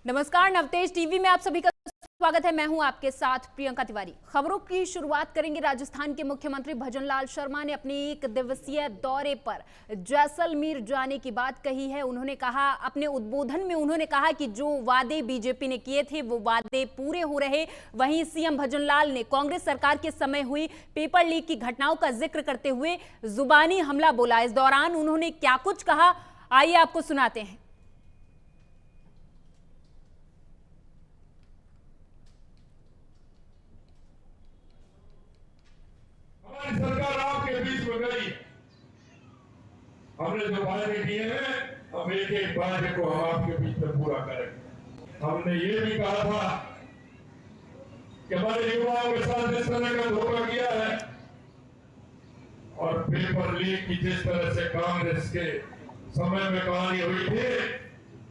नमस्कार, नवतेज टीवी में आप सभी का स्वागत है। मैं हूं आपके साथ प्रियंका तिवारी। खबरों की शुरुआत करेंगे। राजस्थान के मुख्यमंत्री भजनलाल शर्मा ने अपने 1 दिवसीय दौरे पर जैसलमेर जाने की बात कही है। उन्होंने कहा, अपने उद्बोधन में उन्होंने कहा कि जो वादे बीजेपी ने किए थे वो वादे पूरे हो रहे। वहीं सीएम भजनलाल ने कांग्रेस सरकार के समय हुई पेपर लीक की घटनाओं का जिक्र करते हुए जुबानी हमला बोला। इस दौरान उन्होंने क्या कुछ कहा, आइए आपको सुनाते हैं। सरकार आपके बीच में गई। हमने जो वादे किए हैं, हम एक एक वादे को हम आपके बीच में पूरा करेंगे। हमने ये भी कहा था कि हमारे युवाओं के साथ जिस तरह का धोखा किया है और पेपर लीक की जिस तरह से कांग्रेस के समय में कहानी हुई थी,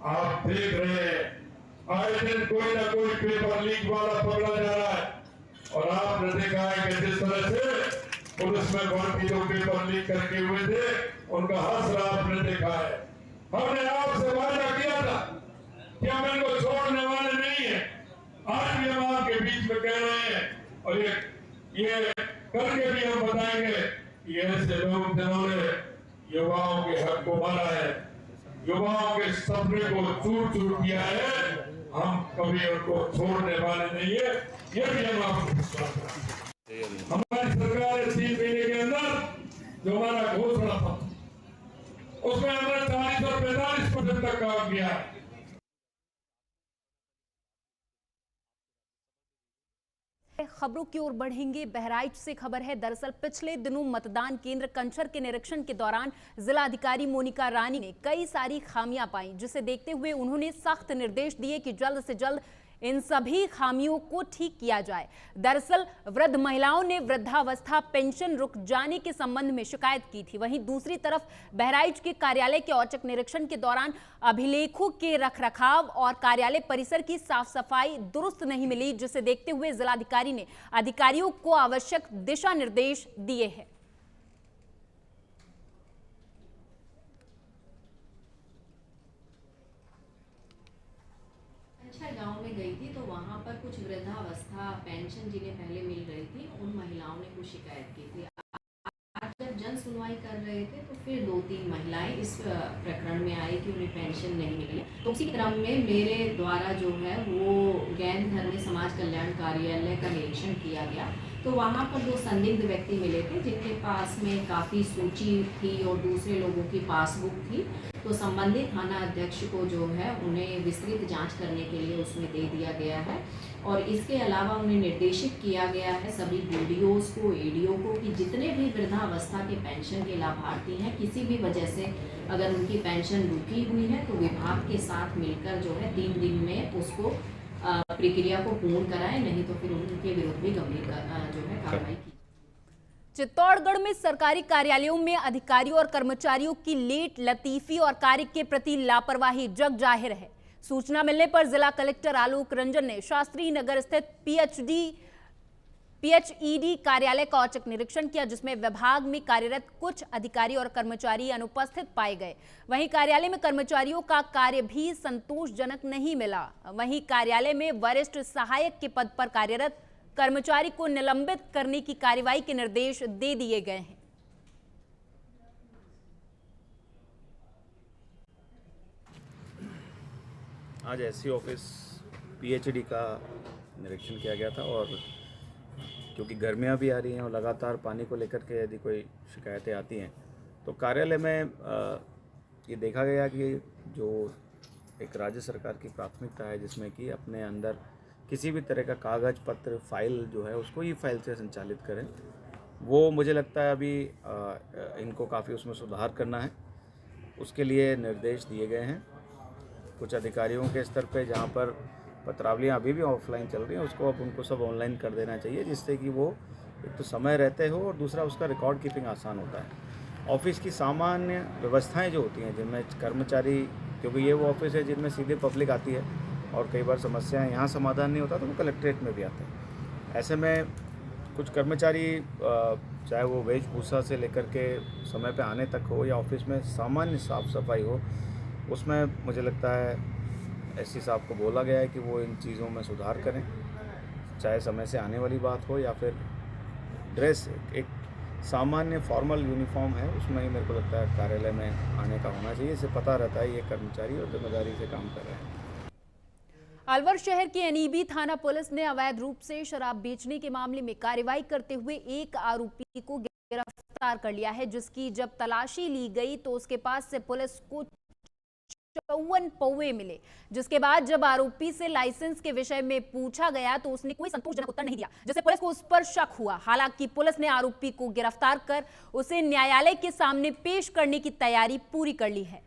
आप देख रहे हैं आए दिन कोई ना कोई पेपर लीक वाला पकड़ा जा रहा है। और आपने देखा है कि जिस तरह से पुलिस में भर्ती जो पेपर लीक करके हुए थे, उनका हश्र आपने देखा है। हमने आपसे वादा किया था कि हम इनको छोड़ने वाले नहीं है। आज भी हम आपके बीच में कह रहे हैं और ये करके भी हम बताएंगे, ये ऐसे लोग जिन्होंने युवाओं के हक को मारा है, युवाओं के सपने को चूर चूर किया है, हम कभी उनको छोड़ने वाले नहीं है। ये भी हम आपको हमारी सरकार 3 महीने के अंदर जो हमारा घोषणा था उसमें हमने 40 और 45% तक काम किया। खबरों की ओर बढ़ेंगे। बहराइच से खबर है। दरअसल पिछले दिनों मतदान केंद्र कंचर के निरीक्षण के दौरान जिलाधिकारी मोनिका रानी ने कई सारी खामियां पाई, जिसे देखते हुए उन्होंने सख्त निर्देश दिए कि जल्द से जल्द इन सभी खामियों को ठीक किया जाए। दरअसल वृद्ध महिलाओं ने वृद्धावस्था पेंशन रुक जाने के संबंध में शिकायत की थी। वहीं दूसरी तरफ बहराइच के कार्यालय के औचक निरीक्षण के दौरान अभिलेखों के रखरखाव और कार्यालय परिसर की साफ सफाई दुरुस्त नहीं मिली, जिसे देखते हुए जिलाधिकारी ने अधिकारियों को आवश्यक दिशा निर्देश दिए हैं। गांव में गई थी तो वहां पर कुछ वृद्धावस्था पेंशन जिन्हें पहले मिल रही थी, उन महिलाओं ने कुछ शिकायत की थी। आज जब जन सुनवाई कर रहे थे तो फिर 2-3 महिलाएं इस प्रकरण में आई कि उन्हें पेंशन नहीं मिली। तो उसी क्रम में मेरे द्वारा जो है वो गैर धर्मी समाज कल्याण कार्यालय का निरीक्षण किया गया। तो वहाँ पर 2 संदिग्ध व्यक्ति मिले थे जिनके पास में काफ़ी सूची थी और दूसरे लोगों की पासबुक थी। तो संबंधित थाना अध्यक्ष को जो है उन्हें विस्तृत जांच करने के लिए उसमें दे दिया गया है। और इसके अलावा उन्हें निर्देशित किया गया है सभी BDOs को, ADO को कि जितने भी वृद्धावस्था के पेंशन के लाभार्थी हैं, किसी भी वजह से अगर उनकी पेंशन रुकी हुई है तो विभाग के साथ मिलकर जो है 3 दिन में उसको प्रक्रिया को पूर्ण कराएं, नहीं तो फिर उनके विरुद्ध भी गंभीर जो है कार्रवाई की। चित्तौड़गढ़ में सरकारी कार्यालयों में अधिकारियों और कर्मचारियों की लेट लतीफी और कार्य के प्रति लापरवाही जग जाहिर है। सूचना मिलने पर जिला कलेक्टर आलोक रंजन ने शास्त्री नगर स्थित PHED कार्यालय का औचक निरीक्षण किया, जिसमें विभाग में कार्यरत कुछ अधिकारी और कर्मचारी अनुपस्थित पाए गए। वहीं कार्यालय में कर्मचारियों का कार्य भी संतोषजनक नहीं मिला। वहीं कार्यालय में वरिष्ठ सहायक के पद पर कार्यरत कर्मचारी को निलंबित करने की कार्रवाई के निर्देश दे दिए गए हैं। आज SC ऑफिस PHED का निरीक्षण किया गया था और क्योंकि गर्मियां भी आ रही हैं और लगातार पानी को लेकर के यदि कोई शिकायतें आती हैं तो कार्यालय में ये देखा गया कि जो एक राज्य सरकार की प्राथमिकता है जिसमें कि अपने अंदर किसी भी तरह का कागज़ पत्र फाइल जो है उसको ई-फाइल से संचालित करें, वो मुझे लगता है अभी इनको काफ़ी उसमें सुधार करना है। उसके लिए निर्देश दिए गए हैं। कुछ अधिकारियों के स्तर पे जहाँ पर पत्रावलियाँ अभी भी ऑफलाइन चल रही हैं उसको अब उनको सब ऑनलाइन कर देना चाहिए, जिससे कि वो एक तो समय रहते हो और दूसरा उसका रिकॉर्ड कीपिंग आसान होता है। ऑफिस की सामान्य व्यवस्थाएँ जो होती हैं जिनमें कर्मचारी, क्योंकि ये वो ऑफिस है जिनमें सीधे पब्लिक आती है और कई बार समस्याएं यहाँ समाधान नहीं होता तो वो कलेक्ट्रेट में भी आते हैं। ऐसे में कुछ कर्मचारी चाहे वो वेशभूषा से लेकर के समय पे आने तक हो या ऑफिस में सामान्य साफ सफाई हो, उसमें मुझे लगता है एससी साहब को बोला गया है कि वो इन चीज़ों में सुधार करें, चाहे समय से आने वाली बात हो या फिर ड्रेस एक सामान्य फॉर्मल यूनिफॉर्म है उसमें ही मेरे को लगता है कार्यालय में आने का होना चाहिए। इससे पता रहता है ये कर्मचारी और जिम्मेदारी से काम कर रहे हैं। अलवर शहर की एनईबी थाना पुलिस ने अवैध रूप से शराब बेचने के मामले में कार्रवाई करते हुए एक आरोपी को गिरफ्तार कर लिया है, जिसकी जब तलाशी ली गई तो उसके पास से पुलिस को 54 पौवे मिले, जिसके बाद जब आरोपी से लाइसेंस के विषय में पूछा गया तो उसने कोई संतोषजनक उत्तर नहीं दिया, जिससे पुलिस को उस पर शक हुआ। हालांकि पुलिस ने आरोपी को गिरफ्तार कर उसे न्यायालय के सामने पेश करने की तैयारी पूरी कर ली है।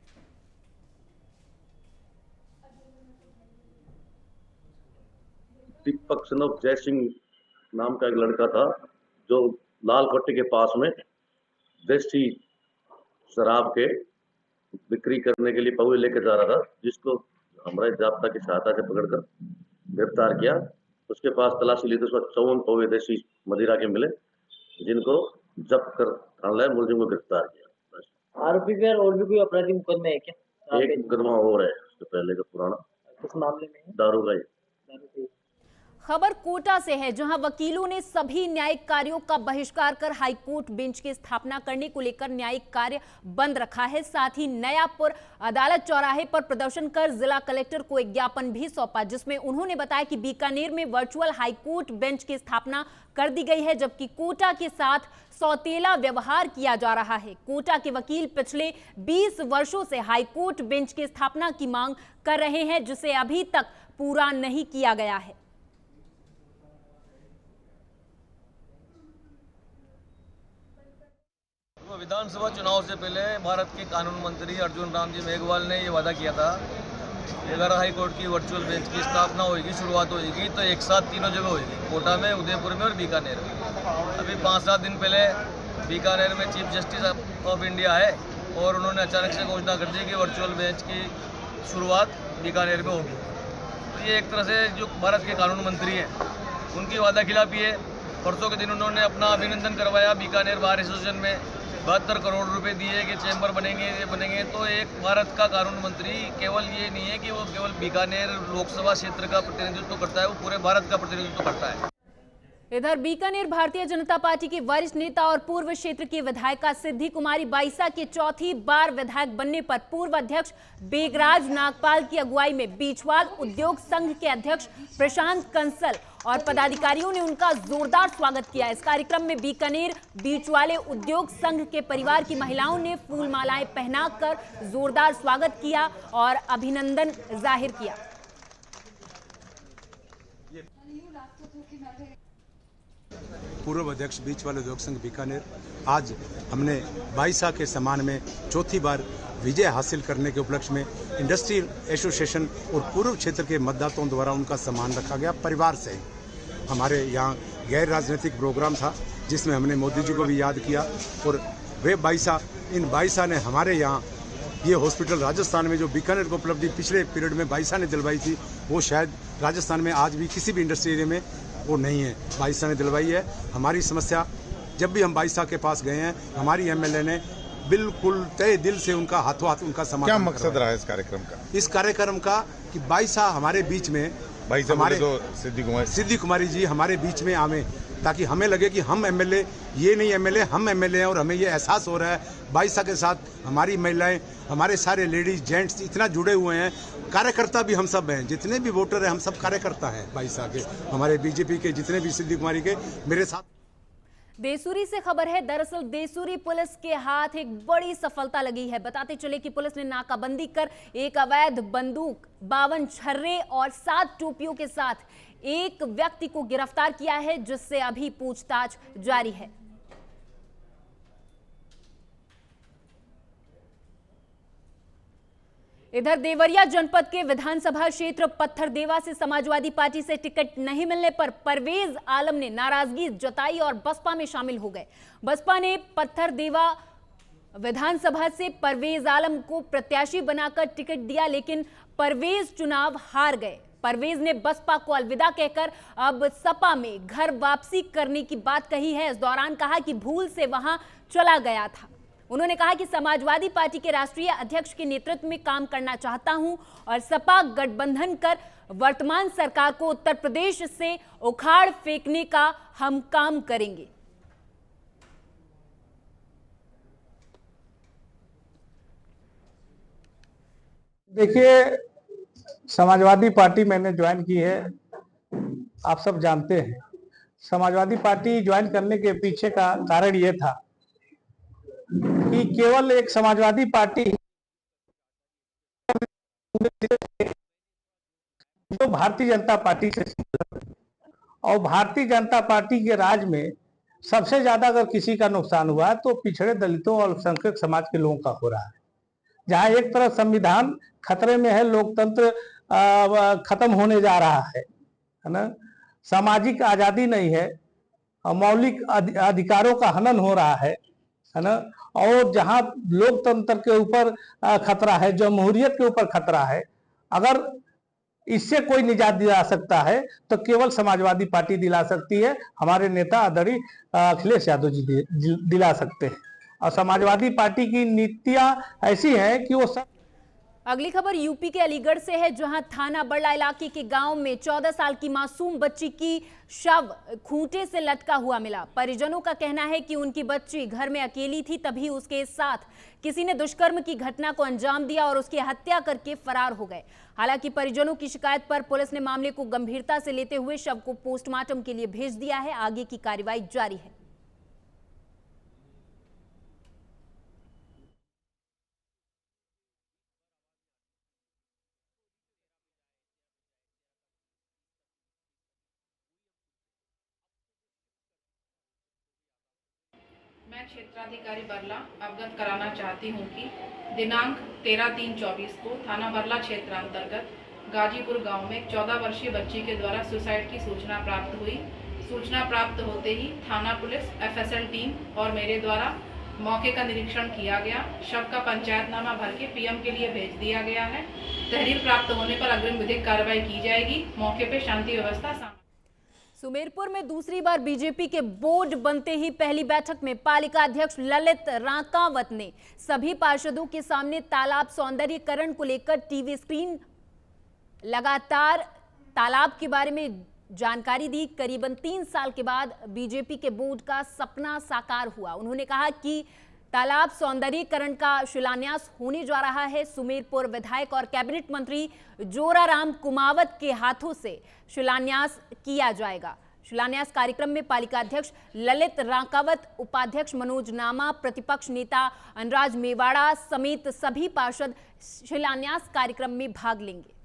दीपक सनफ जय सिंह नाम का एक लड़का था जो लाल कोठी के पास में देसी शराब के बिक्री करने के लिए पौवे लेकर जा रहा था, जिसको हमारे जाब्ता की सहायता से पकड़कर गिरफ्तार किया। उसके पास तलाशी ली तो उसमें 54 पौवे देसी मदिरा के मिले, जिनको जब्त कर थाना मुलजिम को गिरफ्तार किया। आरोपी पर और भी कोई आपराधिक मुकदमे है क्या? एक मुकदमा और है उसके पहले का पुराना, किस मामले में है? दारू का ही। खबर कोटा से है, जहां वकीलों ने सभी न्यायिक कार्यों का बहिष्कार कर हाईकोर्ट बेंच की स्थापना करने को लेकर न्यायिक कार्य बंद रखा है। साथ ही नयापुर अदालत चौराहे पर प्रदर्शन कर जिला कलेक्टर को एक ज्ञापन भी सौंपा, जिसमें उन्होंने बताया कि बीकानेर में वर्चुअल हाईकोर्ट बेंच की स्थापना कर दी गई है, जबकि कोटा के साथ सौतेला व्यवहार किया जा रहा है। कोटा के वकील पिछले 20 वर्षों से हाईकोर्ट बेंच की स्थापना की मांग कर रहे हैं, जिसे अभी तक पूरा नहीं किया गया है। विधानसभा चुनाव से पहले भारत के कानून मंत्री अर्जुन राम जी मेघवाल ने ये वादा किया था कि अगर हाई कोर्ट की वर्चुअल बेंच की स्थापना होगी, शुरुआत होगी, तो एक साथ तीनों जगह होगी, कोटा में, उदयपुर में और बीकानेर में। अभी 5-7 दिन पहले बीकानेर में चीफ जस्टिस ऑफ इंडिया है और उन्होंने अचानक से घोषणा कर दी कि वर्चुअल बेंच की शुरुआत बीकानेर में होगी। तो ये एक तरह से जो भारत के कानून मंत्री हैं उनकी वादा खिलाफी है। परसों के दिन उन्होंने अपना अभिनंदन करवाया बीकानेर बार एसोसिएशन में, 72 करोड़ रुपए दिए कि चैम्बर बनेंगे, ये बनेंगे। तो एक भारत का कानून मंत्री केवल ये नहीं है कि वो केवल बीकानेर लोकसभा क्षेत्र का प्रतिनिधित्व करता है, वो पूरे भारत का प्रतिनिधित्व करता है। इधर बीकानेर भारतीय जनता पार्टी की वरिष्ठ नेता और पूर्व क्षेत्र की विधायिका सिद्धि कुमारी बाइसा के चौथी बार विधायक बनने पर पूर्व अध्यक्ष बेगराज नागपाल की अगुवाई में बीचवाल उद्योग संघ के अध्यक्ष प्रशांत कंसल और पदाधिकारियों ने उनका जोरदार स्वागत किया। इस कार्यक्रम में बीकानेर बीचवाले उद्योग संघ के परिवार की महिलाओं ने फूल मालाएं पहनाकर जोरदार स्वागत किया और अभिनंदन जाहिर किया। पूर्व अध्यक्ष बीचवाले उद्योग संघ बीकानेर, आज हमने बाइसा के सम्मान में चौथी बार विजय हासिल करने के उपलक्ष्य में इंडस्ट्रियल एसोसिएशन और पूर्व क्षेत्र के मतदाताओं द्वारा उनका सम्मान रखा गया। परिवार से हमारे यहाँ गैर राजनीतिक प्रोग्राम था जिसमें हमने मोदी जी को भी याद किया और वे इन बाइसा ने हमारे यहाँ ये हॉस्पिटल राजस्थान में जो बीकानेर को उपलब्धि पिछले पीरियड में बाइसा ने दिलवाई थी, वो शायद राजस्थान में आज भी किसी भी इंडस्ट्री एरिया में वो नहीं है, बाइसा ने दिलवाई है। हमारी समस्या जब भी हम बाइसा के पास गए हैं, हमारी एमएलए ने बिल्कुल तय दिल से उनका हाथों हाथ उनका समाधान। क्या मकसद रहा है इस कार्यक्रम का? इस कार्यक्रम का कि बाइसा हमारे बीच में, हमारे तो सिद्धि कुमारी जी हमारे बीच में आवे, ताकि हमें लगे कि हम एमएलए ये नहीं एमएलए, हम एमएलए हैं और हमें ये एहसास हो रहा है बाइसा के साथ हमारी महिलाएं, हमारे सारे लेडीज जेंट्स इतना जुड़े हुए हैं। कार्यकर्ता भी हम सब हैं, जितने भी वोटर हैं हम सब कार्यकर्ता हैं बाइसा के, हमारे बीजेपी के जितने भी सिद्धि कुमारी के मेरे साथ। देसूरी से खबर है। दरअसल देसूरी पुलिस के हाथ एक बड़ी सफलता लगी है। बताते चले कि पुलिस ने नाकाबंदी कर एक अवैध बंदूक, 52 छर्रे और 7 टोपियों के साथ एक व्यक्ति को गिरफ्तार किया है, जिससे अभी पूछताछ जारी है। इधर देवरिया जनपद के विधानसभा क्षेत्र पत्थरदेवा से समाजवादी पार्टी से टिकट नहीं मिलने पर परवेज आलम ने नाराजगी जताई और बसपा में शामिल हो गए। बसपा ने पत्थरदेवा विधानसभा से परवेज आलम को प्रत्याशी बनाकर टिकट दिया, लेकिन परवेज चुनाव हार गए। परवेज ने बसपा को अलविदा कहकर अब सपा में घर वापसी करने की बात कही है। इस दौरान कहा कि भूल से वहां चला गया था। उन्होंने कहा कि समाजवादी पार्टी के राष्ट्रीय अध्यक्ष के नेतृत्व में काम करना चाहता हूं और सपा गठबंधन कर वर्तमान सरकार को उत्तर प्रदेश से उखाड़ फेंकने का हम काम करेंगे। देखिए, समाजवादी पार्टी मैंने ज्वाइन की है, आप सब जानते हैं। समाजवादी पार्टी ज्वाइन करने के पीछे का कारण यह था कि केवल एक समाजवादी पार्टी जो भारतीय जनता पार्टी से, और भारतीय जनता पार्टी के राज में सबसे ज्यादा अगर किसी का नुकसान हुआ तो पिछड़े दलितों और अल्पसंख्यक समाज के लोगों का हो रहा है। जहां एक तरफ संविधान खतरे में है, लोकतंत्र खत्म होने जा रहा है ना, सामाजिक आजादी नहीं है, मौलिक अधिकारों का हनन हो रहा है ना, और जहां लोकतंत्र के ऊपर खतरा है, जमहूरियत के ऊपर खतरा है, अगर इससे कोई निजात दिला सकता है तो केवल समाजवादी पार्टी दिला सकती है। हमारे नेता आदरणीय अखिलेश यादव जी दिला सकते हैं, और समाजवादी पार्टी की नीतियां ऐसी हैं कि वो सब। अगली खबर यूपी के अलीगढ़ से है, जहां थाना बड़ला इलाके के गांव में 14 साल की मासूम बच्ची की शव खूंटे से लटका हुआ मिला। परिजनों का कहना है कि उनकी बच्ची घर में अकेली थी, तभी उसके साथ किसी ने दुष्कर्म की घटना को अंजाम दिया और उसकी हत्या करके फरार हो गए। हालांकि परिजनों की शिकायत पर पुलिस ने मामले को गंभीरता से लेते हुए शव को पोस्टमार्टम के लिए भेज दिया है। आगे की कार्रवाई जारी है। मैं क्षेत्राधिकारी बरला अवगत कराना चाहती हूं कि दिनांक 13/3/24 को थाना बरला क्षेत्र अंतर्गत गाजीपुर गांव में एक 14 वर्षीय बच्ची के द्वारा सुसाइड की सूचना प्राप्त हुई। सूचना प्राप्त होते ही थाना पुलिस, एफएसएल टीम और मेरे द्वारा मौके का निरीक्षण किया गया। शव का पंचायतनामा भर के पीएम के लिए भेज दिया गया है। तहरीर प्राप्त होने पर अग्रिम विधिक कार्रवाई की जाएगी। मौके पर शांति व्यवस्था। सुमेरपुर में दूसरी बार बीजेपी के बोर्ड बनते ही पहली बैठक में पालिका अध्यक्ष ललित रांकावत ने सभी पार्षदों के सामने तालाब सौंदर्यीकरण को लेकर टीवी स्क्रीन लगातार तालाब के बारे में जानकारी दी। करीबन 3 साल के बाद बीजेपी के बोर्ड का सपना साकार हुआ। उन्होंने कहा कि तालाब सौंदर्यीकरण का शिलान्यास होने जा रहा है। सुमेरपुर विधायक और कैबिनेट मंत्री जोराराम कुमावत के हाथों से शिलान्यास किया जाएगा। शिलान्यास कार्यक्रम में पालिका अध्यक्ष ललित रांकावत, उपाध्यक्ष मनोज नामा, प्रतिपक्ष नेता अनुराज मेवाड़ा समेत सभी पार्षद शिलान्यास कार्यक्रम में भाग लेंगे।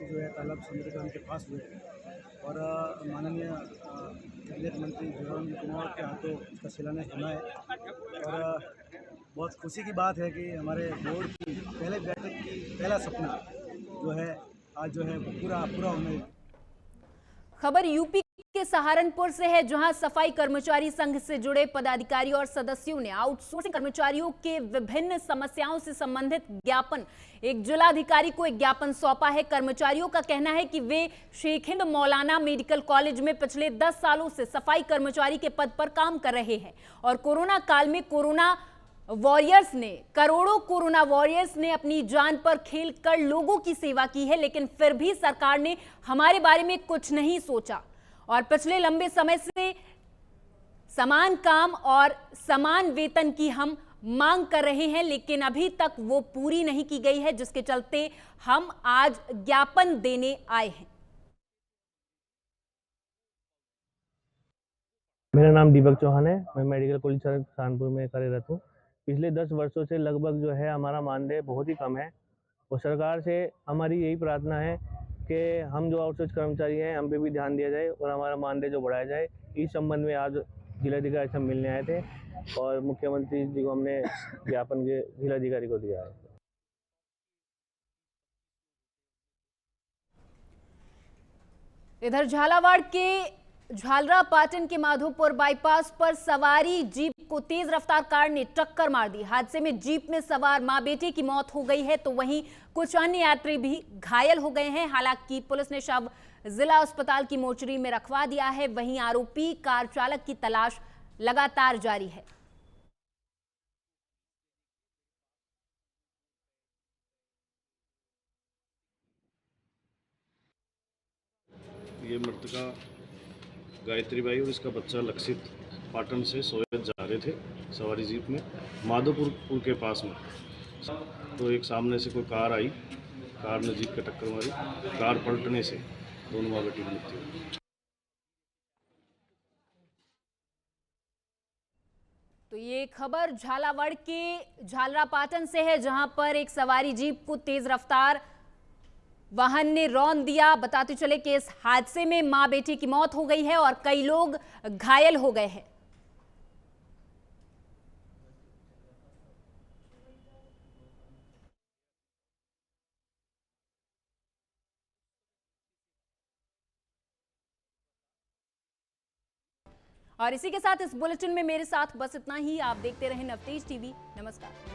जो है तालाब सौंदर्यीकरण के पास हुए और माननीय कैबिनेट मंत्री जोराराम कुमावत के हाथों इसका शिलान्यास होना है। और बहुत खुशी की बात है कि हमारे बोर्ड की पहले बैठक की पहला सपना जो है आज जो है पूरा होने। खबर यूपी के सहारनपुर से है, जहां सफाई कर्मचारी संघ से जुड़े पदाधिकारी और सदस्यों ने आउटसोर्सिंग कर्मचारियों के विभिन्न समस्याओं से संबंधित ज्ञापन एक जिलाधिकारी को एक ज्ञापन सौंपा है। कर्मचारियों का कहना है कि वे शेख हिंद मौलाना मेडिकल कॉलेज में पिछले 10 सालों से सफाई कर्मचारी के पद पर काम कर रहे हैं और कोरोना काल में करोड़ों कोरोना वॉरियर्स ने अपनी जान पर खेल कर लोगों की सेवा की है, लेकिन फिर भी सरकार ने हमारे बारे में कुछ नहीं सोचा और पिछले लंबे समय से समान काम और समान वेतन की हम मांग कर रहे हैं, लेकिन अभी तक वो पूरी नहीं की गई है, जिसके चलते हम आज ज्ञापन देने आए हैं। मेरा नाम दीपक चौहान है। मैं मेडिकल कॉलेज सहारनपुर में कार्यरत हूँ। पिछले 10 वर्षों से लगभग जो है हमारा मानदेय बहुत ही कम है और सरकार से हमारी यही प्रार्थना है कि हम जो आउटसोर्स कर्मचारी हैं हम पे भी ध्यान दिया जाए और हमारा मानदेय जो बढ़ाया जाए। इस संबंध में आज जिलाधिकारी से मिलने आए थे और मुख्यमंत्री जी को हमने ज्ञापन के जिलाधिकारी को दिया है। इधर झालावाड़ के झालरा पाटन के माधोपुर बाईपास पर सवारी जीप को तेज रफ्तार कार ने टक्कर मार दी। हादसे में जीप में सवार मां बेटे की मौत हो गई है तो वहीं कुछ अन्य यात्री भी घायल हो गए हैं। हालांकि पुलिस ने शव जिला अस्पताल की मोर्चरी में रखवा दिया है। वहीं आरोपी कार चालक की तलाश लगातार जारी है। ये मृतका गायत्री बाई और इसका बच्चा लक्षित पाटन से सोयत जा रहे थे सवारी जीप में माधोपुर पुल के पास में। तो एक सामने से कोई कार आई, कार ने जीप के टक्कर मारी। कार पलटने से दोनों माँ बेटी की मृत्यु हुई। तो ये खबर झालावाड़ के झालरा पाटन से है, जहां पर एक सवारी जीप को तेज रफ्तार वाहन ने रौंद दिया। बताते चले कि इस हादसे में मां बेटी की मौत हो गई है और कई लोग घायल हो गए हैं। और इसी के साथ इस बुलेटिन में मेरे साथ बस इतना ही। आप देखते रहें नवतेज टीवी। नमस्कार।